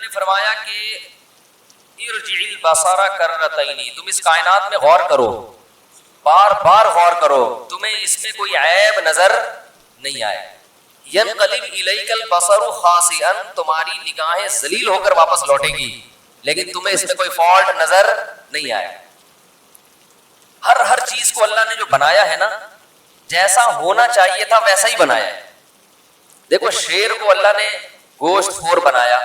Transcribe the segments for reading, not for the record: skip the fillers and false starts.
نے فرمایا کہ ارجع البصر کرتین، تم اس کائنات میں غور کرو، بار بار غور کرو، تمہیں اس میں کوئی عیب نظر نہیں آئے. ینقلب الیک البصر خاسئا، تمہاری نگاہیں ذلیل ہو کر واپس لوٹیں گی لیکن تمہیں اس میں کوئی فالٹ نظر نہیں آئے. ہر چیز کو اللہ نے جو بنایا ہے نا، جیسا ہونا چاہیے تھا ویسا ہی بنایا ہے. دیکھو شیر کو اللہ نے گوشت خور بنایا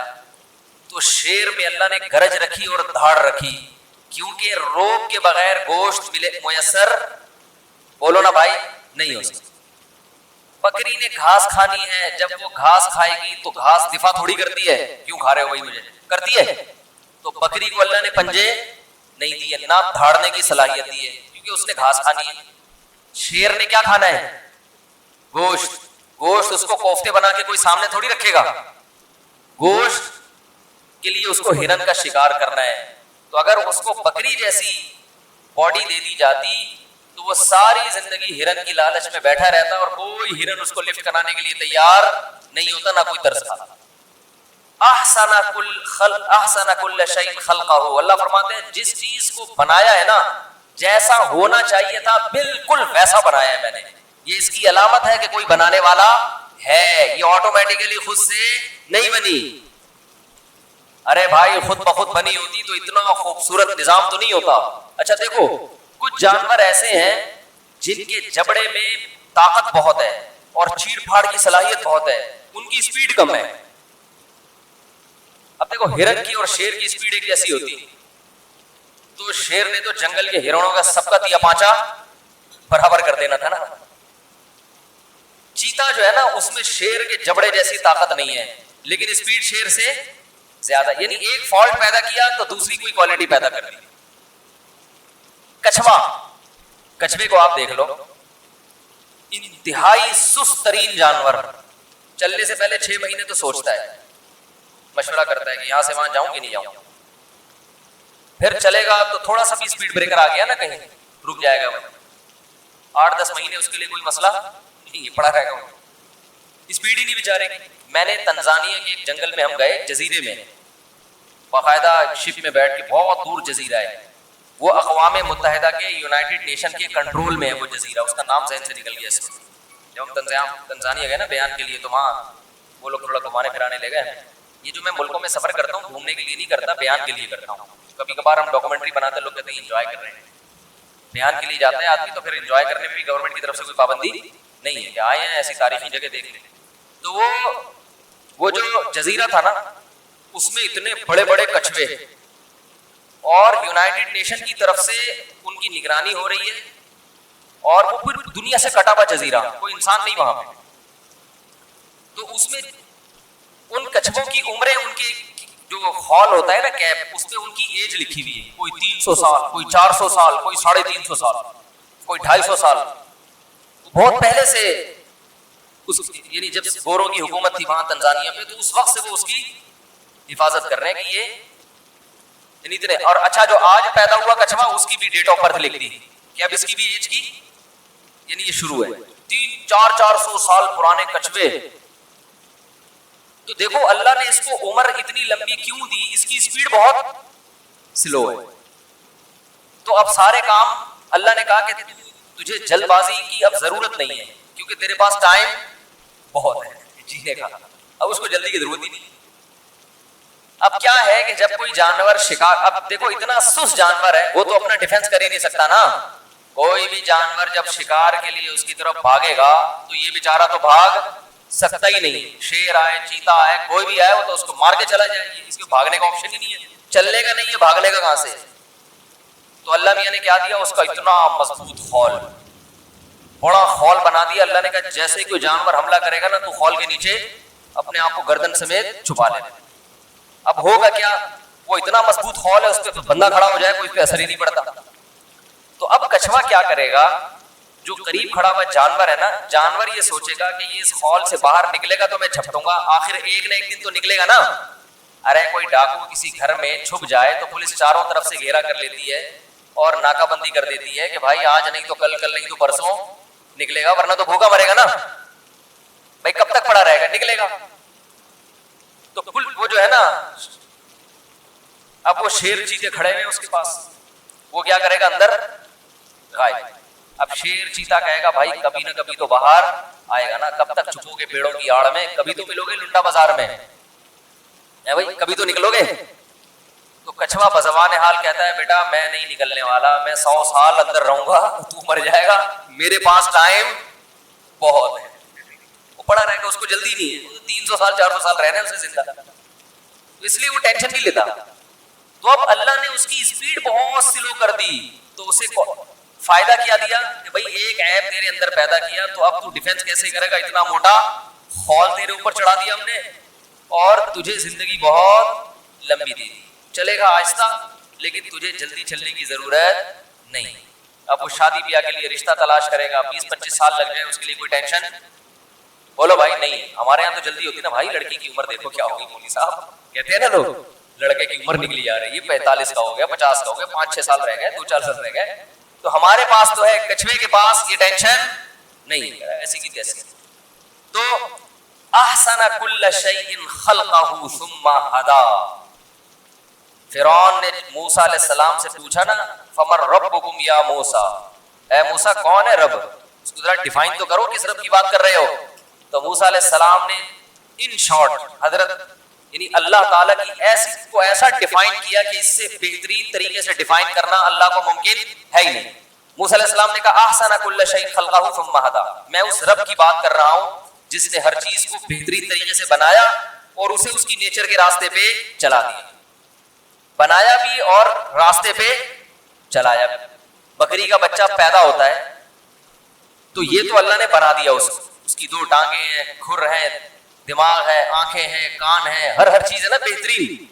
تو شیر میں اللہ نے گرج رکھی اور دھاڑ رکھی، کیونکہ روب کے بغیر گوشت میسر بولو نا بھائی نہیں ہو سکتا. بکری نے گھاس کھانی ہے، جب وہ گھاس کھائے گی تو گھاس دفاع تھوڑی کرتی ہے، کیوں کھا رہے ہو بھائی مجھے، کرتی ہے. تو بکری کو اللہ نے پنجے نہیں دیے، نہ دھاڑنے کی صلاحیت دی ہے، کیونکہ اس نے گھاس کھانی ہے. شیر نے کیا کھانا ہے؟ گوشت. گوشت اس کو کوفتے بنا کے کوئی سامنے تھوڑی رکھے گا، گوشت کے لیے اس کو ہرن کا شکار کرنا ہے. تو اگر اس کو بکری جیسی باڈی دے دی جاتی تو وہ ساری زندگی ہرن کی لالچ میں بیٹھا رہتا اور کوئی ہرن اس کو لفٹ کرانے کے لیے تیار نہیں ہوتا، نہ کوئی ترس کھاتا. احسن کل شیء خلقہ، اللہ فرماتے ہیں جس چیز کو بنایا ہے نا، جیسا ہونا چاہیے تھا بالکل ویسا بنایا ہے میں نے. یہ اس کی علامت ہے کہ کوئی بنانے والا ہے، یہ آٹومیٹیکلی خود سے نہیں بنی. ارے بھائی خود بخود بنی ہوتی تو اتنا خوبصورت نظام تو نہیں ہوتا. اچھا دیکھو کچھ جانور ایسے ہیں جن کے جبڑے میں طاقت بہت ہے اور چیڑ پھاڑ کی صلاحیت بہت ہے، ان کی سپیڈ کم ہے. اب دیکھو ہرن کی اور شیر کی سپیڈ ایک جیسی ہوتی، تو شیر نے تو جنگل کے ہرنوں کا سبقت یا پانچا برابر کر دینا تھا نا. چیتا جو ہے نا اس میں شیر کے جبڑے جیسی طاقت نہیں ہے لیکن سپیڈ شیر سے زیادہ، یعنی ایک فالٹ پیدا کیا تو دوسری کوئی کوالٹی پیدا کر دی. کچھوا، کچھوے کو آپ دیکھ لو، انتہائی سست ترین جانور، چلنے سے پہلے 6 مہینے تو سوچتا ہے، مشورہ کرتا ہے کہ یہاں سے وہاں جاؤں کہ نہیں جاؤں. پھر چلے گا تو تھوڑا سا بھی اسپیڈ بریکر آ گیا نا کہیں رک جائے گا. 8-10 مہینے اس کے لیے کوئی مسئلہ نہیں، پڑا رہے گا، اسپیڈ ہی نہیں بیچارے. میں نے تنزانیہ کے ایک جنگل میں ہم گئے، جزیرے میں، باقاعدہ شپ میں بیٹھ کے، بہت دور جزیرہ ہے، وہ اقوام متحدہ کے یونائٹڈ نیشن کے کنٹرول میں ہے وہ جزیرہ، اس کا نام ذہن سے نکل گیا. جب ہم تنزانیہ گئے نا بیان کے لیے تو وہاں وہ لوگ تھوڑا گھمانے پھرانے لے گئے. یہ جو میں ملکوں میں سفر کرتا ہوں گھومنے کے لیے نہیں کرتا، بیان کے لیے کرتا ہوں. کبھی کبھار ہم ڈاکومنٹری بناتے لوگ کہتے ہیں انجوائے کر رہے ہیں، بیان کے لیے جاتا ہے آدمی تو پھر انجوائے کرنے میں بھی گورنمنٹ کی طرف سے کوئی پابندی نہیں ہے کہ آئے ہیں ایسی تاریخی جگہ دیکھ لیں. تو وہ جو جزیرہ تھا نا اس میں اتنے بڑے بڑے کچھوے، اور یونائٹڈ نیشن کی طرف سے ان کی نگرانی ہو رہی ہے، اور وہ پھر دنیا سے کٹا ہوا جزیرہ، کوئی انسان نہیں وہاں پہ. تو اس میں ان کچھووں کی عمریں، ان کے جو خال ہوتا ہے نا کیپ، اس پہ ان کی ایج لکھی ہوئی ہے، کوئی 300 سال، کوئی 400 سال، کوئی 350 سال، کوئی 250 سال. بہت پہلے سے یعنی جب گوروں کی حکومت تھی وہاں تنزانیہ میں، تو اس وقت سے وہ اس کی حفاظت کر رہے ہیں کہ یہ یعنی اتنے. اور اچھا جو آج پیدا ہوا کچھوا اس کی بھی ڈیٹ آف برتھ لکھ دی کہ اب اس کی بھی ایج کی یعنی یہ شروع ہے. 300-400 سال پرانے کچھوے. تو دیکھو اللہ نے اس کو عمر اتنی لمبی کیوں دی، اس کی سپیڈ بہت سلو ہے. تو اب سارے کام اللہ نے کہا کہ تجھے جلد بازی کی اب ضرورت نہیں ہے کیونکہ تیرے پاس ٹائم بہت ہے جینے کا، اب اس کو جلدی کی ضرورت ہی نہیں. اب کیا ہے کہ جب کوئی جانور شکار، اب دیکھو اتنا سست جانور ہے وہ تو اپنا ڈیفنس کر ہی نہیں سکتا نا. کوئی بھی جانور جب شکار کے لیے اس کی طرف بھاگے گا تو یہ بیچارہ تو بھاگ سکتا ہی نہیں. شیر آئے، چیتا آئے، کوئی بھی آئے وہ تو اس کو مار کے چلا جائے گی، اس کو بھاگنے کا آپشن ہی نہیں ہے. چلنے کا نہیں ہے، بھاگنے کا کہاں سے. تو اللہ میاں نے کیا دیا، اس کا اتنا مضبوط خول، بڑا خول بنا دیا. اللہ نے کہا جیسے ہی کوئی جانور حملہ کرے گا نا تو خول کے نیچے اپنے آپ کو گردن سمیت چھپا لے. اب ہوگا کیا، وہ اتنا مضبوط خول ہے اس پہ بندہ کھڑا ہو جائے کوئی اس پہ اثر ہی نہیں پڑتا. تو اب کچھوا کیا کرے گا، جو قریب کھڑا ہوا جانور ہے نا، جانور یہ سوچے گا کہ یہ اس خول سے باہر نکلے گا تو میں جھپٹوں گا، آخر ایک نہ ایک دن تو نکلے گا نا. ارے کوئی ڈاکو کسی گھر میں چھپ جائے تو پولیس چاروں طرف سے گھیرا کر لیتی ہے اور ناکہ بندی کر دیتی ہے کہ بھائی آج نہیں تو کل، کل نہیں تو پرسوں نکلے گا، ورنہ تو بھوکا مرے گا نا. بھائی کب تک پڑا رہے گا، نکلے گا. تو وہ جو ہے نا اب وہ شیر چیتے کھڑے ہوئے اس کے پاس، وہ کیا کرے گا؟ اندر غائب. اب شیر چیتا کہے گا بھائی کبھی نہ کبھی تو باہر آئے گا نا، کب تک چھپو گے پیڑوں کی آڑ میں؟ کبھی تو ملو گے لنڈا بازار میں، اے بھائی کبھی تو نکلو گے. تو کچھوا بزبان حال کہتا ہے بیٹا میں نہیں نکلنے والا، میں 100 سال اندر رہوں گا، تو مر جائے گا، میرے پاس ٹائم بہت ہے. وہ پڑا رہے گا، اس کو جلدی نہیں ہے، 300 سال 400 سال رہنا ہے اسے زندہ، اس لیے وہ ٹینشن نہیں لیتا. تو اب اللہ نے اس کی اسپیڈ بہت سلو کر دی، تو اسے فائدہ کیا دیا کہ بھائی ایک ایپ تیرے اندر پیدا کیا، تو اب تو ڈیفینس کیسے کرے گا؟ اتنا موٹا خول تیرے اوپر چڑھا دیا ہم نے، اور تجھے زندگی بہت لمبی دی، چلے گا آہستہ لیکن تجھے جلدی چلنے کی ضرورت نہیں. اب وہ شادی بیاہ کے لیے رشتہ تلاش کرے گا، 20-25 سال لگ جائے، اس کے لیے کوئی ٹینشن؟ بولو بھائی نہیں. ہمارے یہاں تو جلدی ہوتی نا بھائی، لڑکی کی عمر دیکھو کیا ہوگی، مولوی صاحب کہتے ہیں نا لوگ، لڑکے کی عمر نکلی جا رہی ہے، 45 کا ہو گیا، 50 کا ہو گیا، 5-6 سال رہ گئے، 2-4 سال رہ گئے. تو ہمارے پاس تو ہے، کچھوے کے پاس یہ ٹینشن نہیں ہے، ایسی کی تیسی. تو احسن کل شیء خلقہ ثم ہدی. فرعون نے موسیٰ علیہ السلام سے پوچھا نا فمن ربکم یا موسیٰ، اے موسیٰ کون ہے رب؟ اس کو ذرا ڈیفائن تو کرو کس رب کی بات کر رہے ہو. تو موسیٰ علیہ السلام نے ان شارٹ حضرت یعنی اللہ تعالیٰ کی ایسا ڈیفائن کیا کہ اس سے بہترین طریقے سے ڈیفائن کرنا اللہ کو ممکن ہے ہی نہیں. موسیٰ علیہ السلام نے کہا احسن کل شیء خلقہ ثم ہدی، میں اس رب کی بات کر رہا ہوں جس نے ہر چیز کو بہترین طریقے سے بنایا اور اسے اس کی نیچر کے راستے پہ چلا دیا، بنایا بھی اور راستے پہ چلایا بھی. بکری کا بچہ پیدا ہوتا ہے تو یہ تو اللہ نے بنا دیا، اس کی 2 ٹانگیں ہیں، کھر ہیں، دماغ ہے، آنکھیں ہیں، کان ہیں، ہر چیز ہے نا بہترین.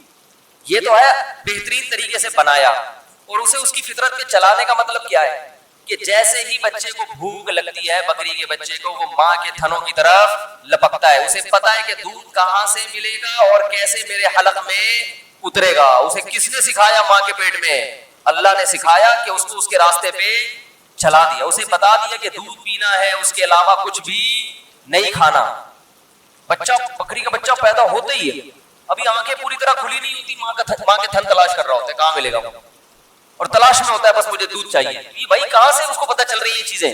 یہ تو ہے بہترین طریقے سے بنایا، اور اسے اس کی فطرت پہ چلانے کا مطلب کیا ہے کہ جیسے ہی بچے کو بھوک لگتی ہے، بکری کے بچے کو، وہ ماں کے تھنوں کی طرف لپکتا ہے. اسے پتا ہے کہ دودھ کہاں سے ملے گا اور کیسے میرے حلق میں اترے گا. اسے کس نے سکھایا؟ ماں کے پیٹ میں اللہ نے سکھایا کہ اس کو اس کے راستے پہ چلا دیا. اسے بتا دیا کہ دودھ پینا ہے، اس کے علاوہ کچھ بھی نہیں کھانا. بچہ بکری کا بچہ پیدا ہوتے ہی ہے، ابھی آنکھیں پوری طرح کھلی نہیں ہوتی، ماں کے تھن تلاش کر رہا ہوتا ہے کہاں ملے گا، اور تلاش میں ہوتا ہے بس مجھے دودھ چاہیے. یہ بھائی کہاں سے اس کو پتہ چل رہی ہے یہ چیزیں؟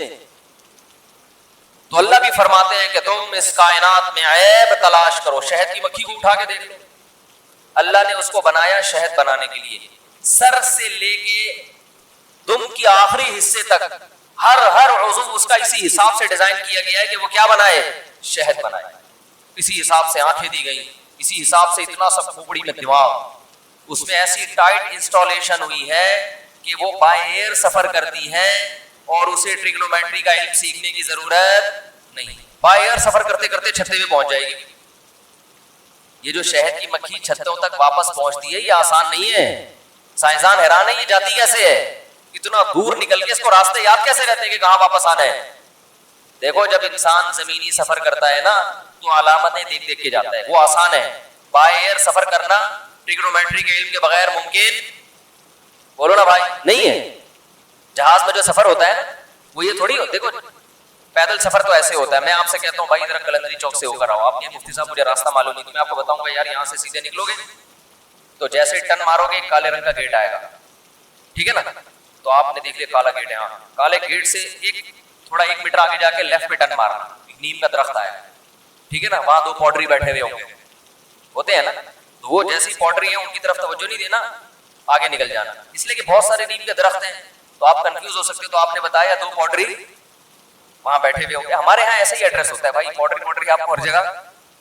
تو اللہ بھی فرماتے ہیں کہ تم اس کائنات میں عیب تلاش کرو. شہد کی مکھی کو اٹھا کے دیکھ لو، اللہ نے اس کو بنایا شہد بنانے کے لیے، سر سے لے کے دم کی آخری حصے تک ہر عضو اس کا اسی حساب سے ڈیزائن کیا گیا ہے کہ وہ کیا بنائے؟ شہد بنائے. اسی حساب سے آنکھیں دی گئی، اسی حساب سے اتنا سب کھوپڑی میں دماغ، اس میں ایسی ٹائٹ انسٹالیشن ہوئی ہے کہ وہ بائی ایئر سفر کرتی ہے اور اسے ٹریگنومیٹری کا علم سیکھنے کی ضرورت نہیں. بائی ایئر سفر کرتے کرتے چھتے پہ پہنچ جائے گی. یہ جو شہد کی مکھی چھتوں تک واپس پہنچتی ہے یہ آسان نہیں ہے. سائنسدان حیران ہے یہ جاتی کیسے ہے، اتنا دور نکل کے اس کو راستے یاد کیسے رہتے ہیں کہ کہاں واپس آنا ہے. دیکھو جب انسان زمینی سفر کرتا ہے نا تو علامتیں دیکھ دیکھ کے جاتا ہے، وہ آسان ہے. بائی ایئر سفر کرنا ٹریگنومیٹری کے علم کے بغیر ممکن، بولو نا بھائی، نہیں ہے. جہاز میں جو سفر ہوتا ہے نا وہ یہ تھوڑی ہوتا ہے. دیکھو پیدل سفر تو ایسے ہوتا ہے. میں آپ سے کہتا ہوں بھائی ادھر کلندری چوک سے ہو کر آؤ، آپ یہ مفتی صاحب مجھے راستہ معلوم نہیں، تو میں آپ کو بتاؤں گا یار یہاں سے سیدھے نکلو گے تو جیسے ٹرن مارو گے کالے رنگ کا گیٹ آئے گا، ٹھیک ہے نا؟ تو آپ نے دیکھ لیا کالا گیٹ ہے، ہاں کالے گیٹ سے تھوڑا 1 میٹر آگے جا کے لیفٹ پہ ٹرن مارنا، نیم کا درخت آیا، ٹھیک ہے نا؟ وہاں 2 پوڈری بیٹھے ہوئے ہوں گے، ہوتے ہیں نا؟ تو وہ جیسی پوڈری ہیں ان کی طرف توجہ نہیں دینا، آگے نکل جانا، اس لیے کہ بہت سارے نیم کے درخت ہیں تو آپ کنفیوز ہو سکتے. تو آپ نے بتایا 2 پوڈری وہاں بیٹھے ہوئے ہوں گے. ہمارے ہاں ایسا ہی ایڈریس ہوتا ہے بھائی، پوڈری آپ کو ہر جگہ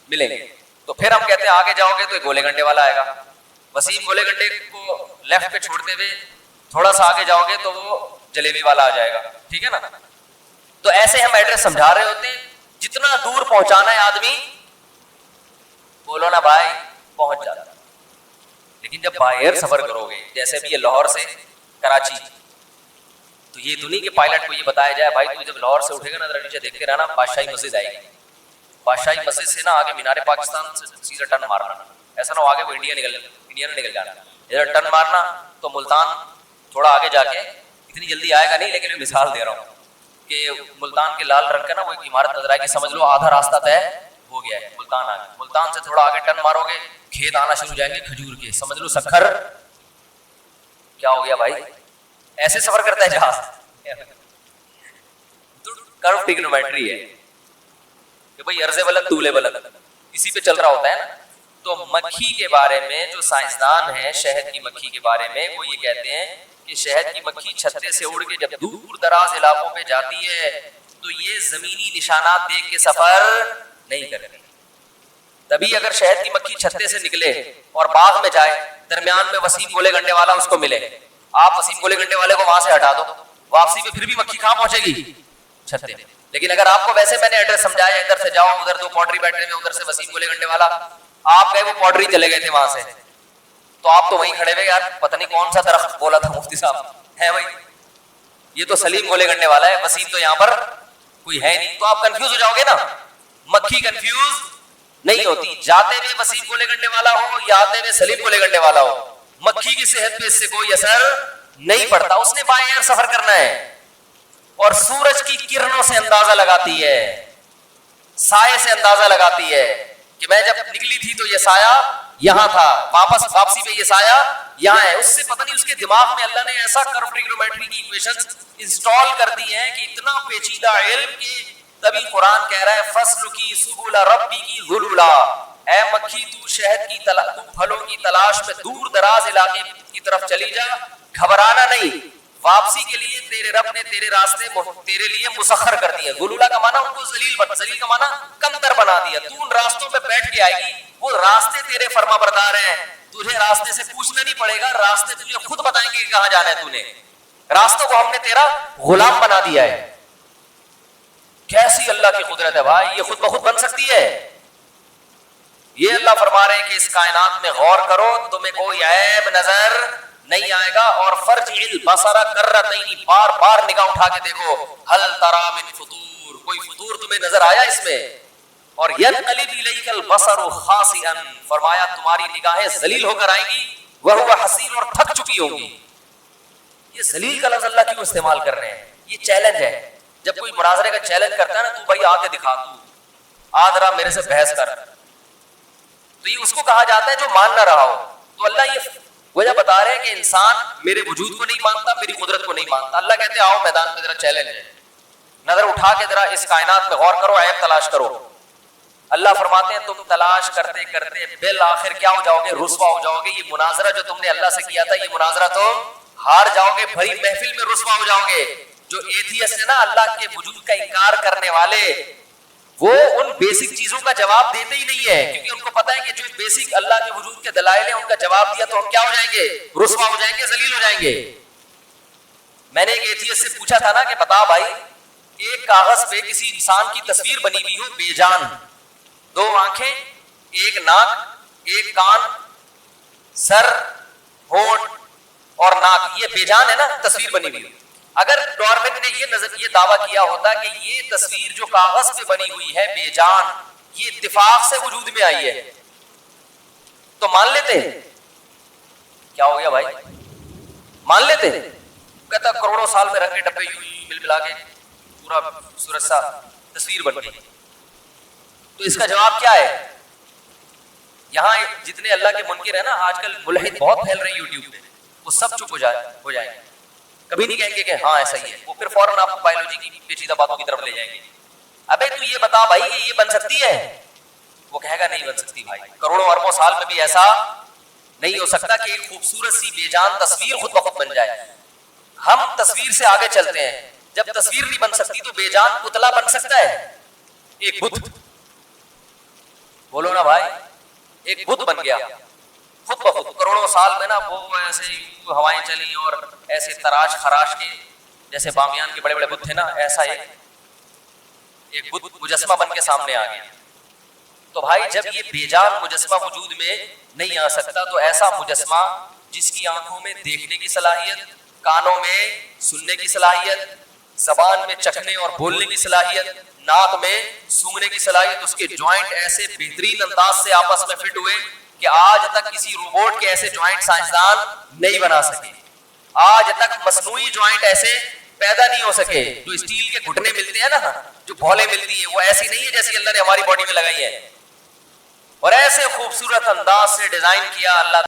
ملیں گے. تو پھر ہم کہتے ہیں آگے جاؤ گے تو گولے گنڈے والا آئے گا. وسیم گولے گنڈے کو لیفٹ پہ چھوڑتے ہوئے تھوڑا سا آگے جاؤ گے تو وہ جلیبی والا آ جائے گا، ٹھیک ہے نا؟ تو ایسے ہم ایڈریس سمجھا رہے ہوتے ہیں. جتنا دور پہنچانا ہے آدمی، بولو نا بھائی، پہنچ جاتا ہے. لیکن جب بائی ایئر سفر کرو گے جیسے بھی یہ لاہور سے کراچی، تو یہ تو نہیں کہ پائلٹ کو یہ بتایا جائے بھائی تو جب لاہور سے اٹھے گا نا ذرا نیچے دیکھتے رہنا بادشاہی مسجد آئے گی، بادشاہی مسجد سے نا آگے مینار پاکستان سے سیدھا ٹرن مارنا، ایسا نہ ہو آگے وہ انڈیا نہ نکل جانا. ادھر ٹرن مارنا تو ملتان تھوڑا آگے جا کے، اتنی جلدی آئے گا نہیں لیکن میں مثال دے رہا ہوں کہ ملتان کے لال رنگ کا نا وہ ایک عمارت نظر آئے گی، سمجھ لو آدھا راستہ طے ہو گیا ہے، ملتان آ گیا. ملتان سے تھوڑا آگے ٹرن مارو گے کھیت آنا شروع ہو جائیں گے کھجور کے، سمجھ لو سکھر کیا ہو گیا بھائی؟ ایسے سفر کرتا ہے جہاز؟ کرو ٹریگنومیٹری ہے کہ بھائی عرض بلد طول بلد اسی پہ چل رہا ہوتا ہے نا. تو مکھی کے بارے میں جو سائنسدان ہیں شہد کی مکھی کے بارے میں وہ یہ کہتے ہیں کہ شہد کی مکھی چھتے سے اڑ کے جب دور دراز علاقوں پہ جاتی ہے تو یہ زمینی نشانات دیکھ کے سفر نہیں کرتی. تبھی اگر شہد کی مکھی چھتے سے نکلے اور باغ میں جائے, درمیان میں وسیم گولے گنڈے والا اس کو ملے, آپ وسیم گولے گنڈے والے کو وہاں سے ہٹا دو, واپسی پہ پھر بھی مکھی کہاں پہنچے گی؟ چھتے. لیکن اگر آپ کو ویسے میں نے ایڈریس سمجھایا ادھر سے جاؤ, ادھر دو پوٹری بیٹھے ہوئے, ادھر سے وسیم گولے گنڈے والا, آپ گئے وہ پوٹری چلے گئے تھے وہاں سے, تو آپ تو وہیں کھڑے ہوئے یار پتہ نہیں کون سا درخت بولا تھا مفتی صاحب ہے بھائی, یہ تو سلیم گولے گنڈے والا ہے, وسیم تو یہاں پر کوئی ہے نہیں. تو آپ کنفیوز ہو جاؤ گے نا. مکھی کنفیوز نہیں ہوتی, جاتے ہوئے وسیم گولے گنڈے والا ہو یا آتے ہوئے سلیم گولے گنڈے والا ہو, مکھی کی صحت پہ اس سے کوئی اثر نہیں پڑتا. اس نے بائیں ایئر سفر کرنا ہے اور سورج کی کرنوں سے اندازہ لگاتی ہے, سائے سے اندازہ لگاتی ہے کہ میں جب نکلی تھی تو یہ سایہ یہاں تھا, واپسی پہ یہ سایہ یہاں ہے. اس سے پتہ نہیں اس کے دماغ میں اللہ نے ایسا کرو ٹریگنومیٹری کی ایکویشنز انسٹال کر دی ہیں کہ اتنا پیچیدہ علم کہ تبھی قرآن کہہ رہا ہے فصل کی سبل ربی کی ذللا, اے مکھی تو شہد کی تو پھلوں کی تلاش میں دور دراز علاقے کی طرف چلی جا, گھبرانا نہیں, واپسی کے لیے تیرے رب نے تیرے راستے تیرے لیے مسخر کر دیے. ذللا کا معنی ان کو ذلیل کا معنی کمتر بنا دیا. تو ان راستوں پہ بیٹھ کے آئے گی, وہ راستے تیرے فرما بردار ہیں, تجھے راستے سے پوچھنا نہیں پڑے گا, راستے تجھے خود بتائیں گے کہ کہاں جانا ہے. تو نے راستوں کو ہم نے تیرا غلام بنا دیا ہے. کیسی اللہ کی قدرت ہے بھائی, یہ خود بخود بن سکتی ہے. یہ اللہ فرما رہے ہیں کہ اس کائنات میں غور کرو, تمہیں کوئی عیب نظر نہیں آئے گا. اور فرجع البصر کرتین, بار بار نگاہ اٹھا کے دیکھو, هل ترى من فطور, کوئی فطور تمہیں نظر آیا اس میں؟ اور ينقلب الیک البصر خاسئا, فرمایا تمہاری نگاہیں ذلیل ہو کر آئیں گی, وهو حسیر, اور تھک چکی ہوں گی. یہ ذلیل کا لفظ اللہ کیوں استعمال کر رہے ہیں؟ یہ چیلنج ہے. جب کوئی مناظرے کا چیلنج کرتا ہے نا, تو بھائی آ کے دکھا, تو آ ذرا میرے سے بحث کر, تو یہ اس کو کہا جاتا ہے جو مان نہ رہا ہو. تو اللہ یہ وجہ بتا رہے ہیں کہ انسان میرے وجود کو نہیں مانتا, میری قدرت کو نہیں مانتا. اللہ کہتے ہیں آؤ میدان میں ذرا چیلنج ہے, نظر اٹھا کے ذرا اس کائنات میں غور کرو, عیب تلاش کرو. اللہ فرماتے ہیں تم تلاش کرتے کرتے بالآخر کیا ہو جاؤ گے؟ رسوا ہو جاؤ گے. یہ مناظرہ جو تم نے اللہ سے کیا تھا, یہ مناظرہ تم ہار جاؤ گے, بھری محفل میں رسوا ہو جاؤ گے. جو ایتھیسٹ ہے نا, اللہ کے وجود کا انکار کرنے والے, وہ ان بیسک چیزوں کا جواب دیتے ہی نہیں ہے, کیونکہ ان کو پتا ہے کہ جو بیسک اللہ کے وجود کے دلائل ہیں ان کا جواب دیا تو ہم کیا ہو جائیں گے؟ رسوا ہو جائیں گے, ذلیل ہو جائیں گے. میں نے ایک ایتھیسٹ سے پوچھا تھا نا کہ بتا بھائی, ایک کاغذ پہ کسی انسان کی تصویر بنی ہوئی ہو بے جان, 2 آنکھیں, ایک ناک, ایک کان, سر, ہونٹ اور ناک, یہ بے جان ہے نا تصویر بنی ہوئی. اگر ڈارون نے یہ دعویٰ کیا ہوتا کہ یہ تصویر جو کاغذ پہ بنی ہوئی ہے بے جان, یہ اتفاق سے وجود میں آئی ہے, تو مان لیتے ہیں. کیا ہو گیا بھائی؟ مان لیتے ہیں. کہتا کروڑوں سال میں رنگ کے ڈبے یوں مل ملا کے پورا سورج سا تصویر بن گئی. تو اس کا جواب کیا ہے؟ یہاں جتنے اللہ کے منکر ہیں نا, آج کل ملحد بہت پھیل رہے ہیں یوٹیوب پہ, وہ سب چپ ہو جائیں گے, کبھی نہیں کہیں گے کہ ہاں ایسا ہی ہے. وہ پھر فوراً آپ کو بایولوجی کی پیچیدہ باتوں کی طرف لے جائیں گے. ابے تو یہ بتا بھائی یہ بن سکتی ہے؟ وہ کہے گا نہیں بن سکتی بھائی, کروڑوں اربوں سال میں بھی ایسا نہیں ہو سکتا کہ ایک خوبصورت سی بے جان تصویر خود بخود بن جائے. ہم تصویر سے آگے چلتے ہیں, جب تصویر نہیں بن سکتی تو بے جان پتلا بن سکتا ہے, ایک بت. بولو نا بھائی, ایک بت بن گیا خود بخود کروڑوں سال میں نا. وہ ایسے ہوائیں چلی اور ایسے تراش خراش کے, جیسے بامیان کے بڑے بڑے بت تھے نا, ایسا ایک بت مجسمہ بن کے سامنے آ گیا. تو بھائی جب یہ بے جان مجسمہ وجود میں نہیں آ سکتا, تو ایسا مجسمہ جس کی آنکھوں میں دیکھنے کی صلاحیت, کانوں میں سننے کی صلاحیت, زبان میں چکھنے اور بولنے کی صلاحیت, ناک میں سونگھنے کی صلاحیت, اس کے جوائنٹ ایسے بہترین انداز سے آپس میں فٹ ہوئے کہ آج تک کسی روبوٹ کے ایسے جوائنٹ سائنسدان نہیں بنا سکے. آج تک مصنوعی جوائنٹ ایسے پیدا نہیں ہو سکے. جو اسٹیل کے گھٹنے ملتے ہیں نا, جو بھولے ملتی ہیں, وہ ایسی نہیں ہے جیسی اللہ نے ہماری باڈی میں لگائی ہے, اور ایسے خوبصورت انداز سے ڈیزائن کیا اللہ